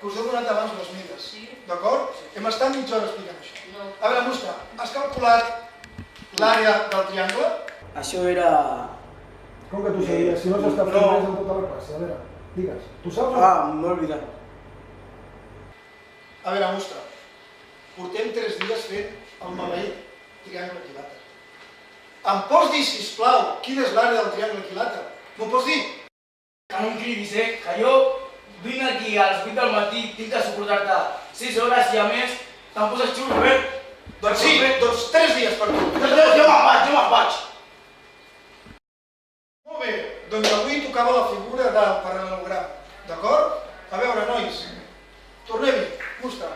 que us he donat abans les mides, d'acord? Hem estat mitja hora explicant això. A veure, Musca, has calculat l'àrea del triangle? Això era... Com que tu sabies? Si no s'està fent res en tota la classe. A veure, digues, tu saps? m'he oblidat. A veure, Musca, portem 3 dies fent el maleït triangle equilàter. Em pots dir, sisplau, quina és l'àrea del triangle equilàter? M'ho pots dir? Que no em cridis, que jo vinc aquí a les 8 del matí, tinc que suportar-te 6 hores i a més te'n poses xurro, Doncs sí, doncs 3 dies per tu. Jo me'n vaig. Molt bé, doncs avui tocava la figura del paral·lelogram, d'acord? A veure, nois, tornem-hi. Musca,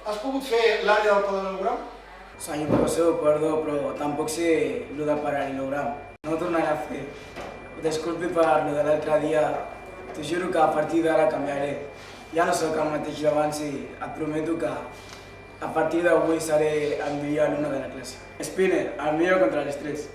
has pogut fer l'àrea del paral·lelogram? Senyor professor, perdó, però tampoc sé el del paral·lelogram. No ho tornaré a fer. Disculpi per lo de l'altre dia. T'ho juro que a partir d'ara canviaré. Ja no sóc el mateix d'abans i et prometo que a partir d'avui seré el millor alumne de la classe. Spinner, el millor contra l'estrès.